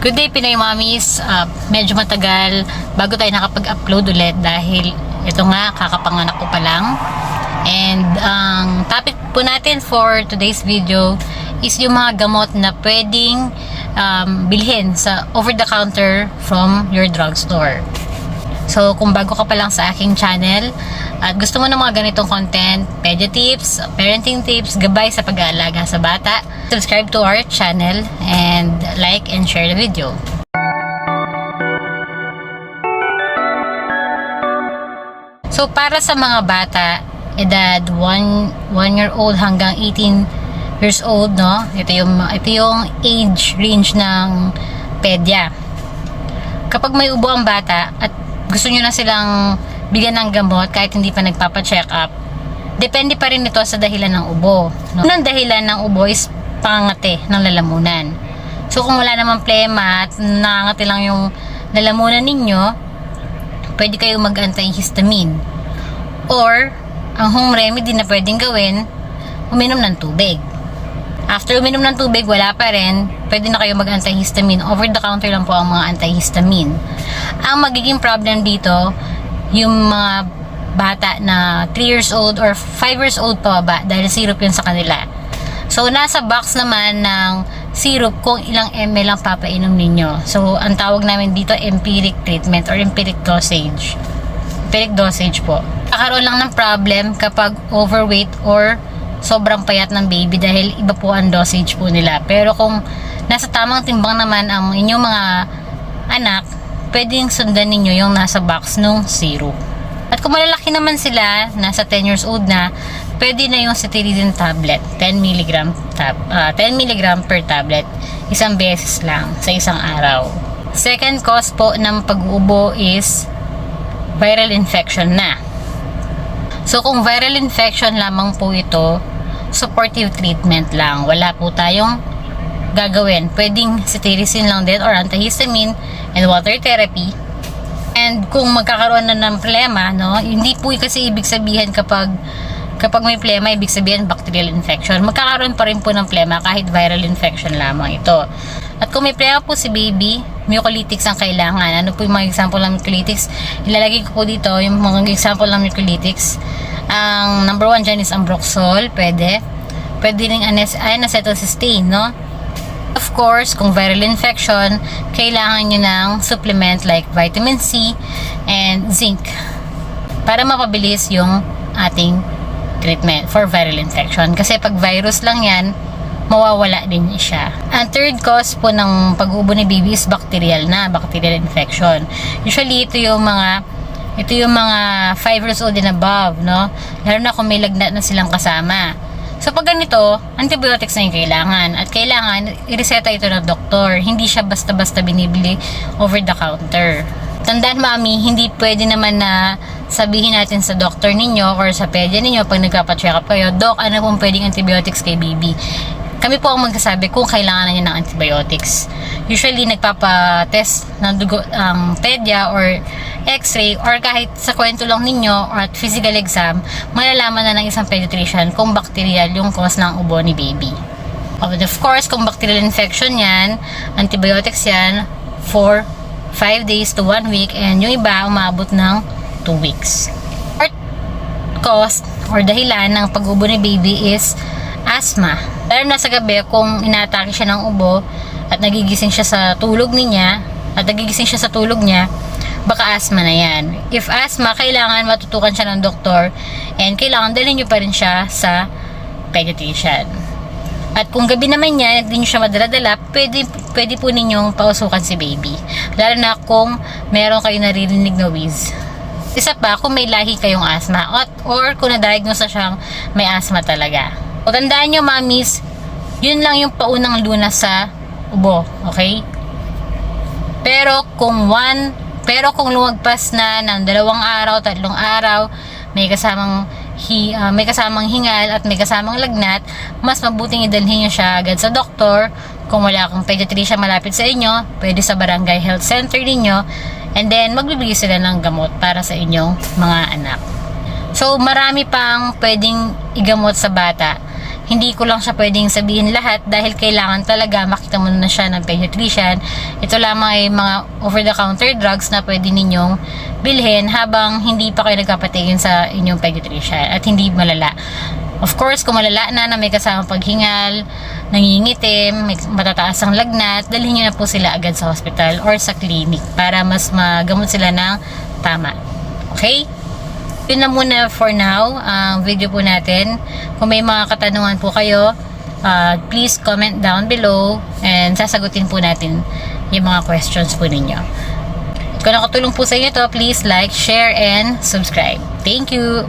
Good day Pinoy Mommies. Medyo matagal bago tayo nakapag-upload ulit dahil ito nga kakapanganak ko pa lang. And ang topic po natin for today's video is yung mga gamot na pwedeng bilhin sa over-the-counter from your drugstore. So kung bago ka pa lang sa aking channel at gusto mo ng mga ganitong content, pedia tips, parenting tips, gabay sa pag-aalaga sa bata, subscribe to our channel and like and share the video. So para sa mga bata, edad 1 year old hanggang 18 years old, no? Ito yung age range ng pedia. Kapag may ubo ang bata at gusto nyo na silang bigyan ng gamot kahit hindi pa nagpapa-check up, depende pa rin ito sa dahilan ng ubo, no? Unang dahilan ng ubo is pangangati ng lalamunan. So kung wala namang plema at nangangati lang yung lalamunan ninyo, pwede kayong mag-antihistamine. Or ang home remedy na pwedeng gawin, uminom ng tubig. After uminom ng tubig, wala pa rin, pwede na kayo mag-antihistamine. Over the counter lang po ang mga antihistamine. Ang magiging problem dito, yung mga bata na 3 years old or 5 years old pa ba, dahil syrup yun sa kanila. So, nasa box naman ng syrup kung ilang ml ang papainom ninyo. So, ang tawag namin dito, empiric treatment or empiric dosage. Empiric dosage po. Kakaroon lang ng problem kapag overweight or sobrang payat ng baby dahil iba po ang dosage po nila. Pero kung nasa tamang timbang naman ang inyong mga anak, pwedeng sundan ninyo yung nasa box nung syrup. At kung malalaki naman sila, nasa 10 years old na, pwede na yung cetirizine tablet, 10 mg per tablet, isang beses lang sa isang araw. Second cause po ng pag-uubo is viral infection na. So kung viral infection lamang po ito, supportive treatment lang. Wala po tayong gagawin. Pwedeng cetirizine lang din or antihistamine and water therapy. And kung magkakaroon na ng plema, no, hindi po kasi ibig sabihin kapag may plema, ibig sabihin bacterial infection. Magkakaroon pa rin po ng plema kahit viral infection lamang ito. At kung may plema po si baby, mucolytics ang kailangan. Ano po yung mga example ng mucolytics? Ilalagay ko po dito yung mga example ng mucolytics. Ang number 1 dyan is Ambroxol, pwede rin N-acetylcysteine, no? Of course, kung viral infection, kailangan nyo ng supplement like vitamin C and zinc para mapabilis yung ating treatment for viral infection. Kasi pag virus lang yan, mawawala din siya. Ang third cause po ng pag-ubo ni baby is bacterial infection. Usually, ito yung mga 5 years old and above, no? Lalo na kung may lagnat na silang kasama. So pag ganito, antibiotics na yung kailangan. At kailangan, ireseta ito ng doktor. Hindi siya basta-basta binibili over the counter. Tandaan mami, hindi pwede naman na sabihin natin sa doktor ninyo or sa pedia ninyo pag nagpapa-check up kayo, Doc, ano pong pwedeng antibiotics kay baby? Kami po ang magsasabi kung kailangan na niya ng antibiotics. Usually, nagpapa-test ng dugo ang pedia or x-ray or kahit sa kwento lang ninyo or at physical exam, malalaman na ng isang pediatrician kung bacterial yung cause ng ubo ni baby. But of course, kung bacterial infection yan, antibiotics yan for 5 days to 1 week and yung iba umabot ng 2 weeks. Fourth cause or dahilan ng pag-ubo ni baby is asthma. Lalo na sa gabi kung inaatake siya ng ubo at nagigising siya sa tulog niya, baka asthma na yan. If asthma, kailangan matutukan siya ng doktor and kailangan dalhin nyo pa rin siya sa pediatrician. At kung gabi naman niya, hindi nyo siya madala-dala, pwede po ninyong pausukan si baby. Lalo na kung meron kayo naririnig na wheeze. Isa pa, kung may lahi kayong asthma or kung na-diagnose na siyang may asthma talaga. O tandaan nyo, mamis, yun lang yung paunang lunas sa ubo, okay? Pero kung lumagpas na ng 2 araw, 3 araw, may kasamang hingal at may kasamang lagnat, mas mabuting idalhin nyo siya agad sa doktor. Kung wala akong pediatrician malapit sa inyo, pwede sa barangay health center ninyo, and then magbibigay sila ng gamot para sa inyong mga anak. So marami pang pwedeng igamot sa bata. hindi ko lang siya pwedeng sabihin lahat dahil kailangan talaga makita mo na siya ng pediatrician. Ito lamang ay mga over-the-counter drugs na pwede ninyong bilhin habang hindi pa kayo nagpapatingin sa inyong pediatrician at hindi malala. Of course, kung malala na may kasamang paghingal, nangingitim, may matataas ang lagnat, dalhin nyo na po sila agad sa hospital or sa clinic para mas magamot sila ng tama. Okay? Yun na muna for now, ang video po natin. Kung may mga katanungan po kayo, please comment down below and sasagutin po natin yung mga questions po ninyo. At kung nakatulong po sa inyo to, please like, share, and subscribe. Thank you!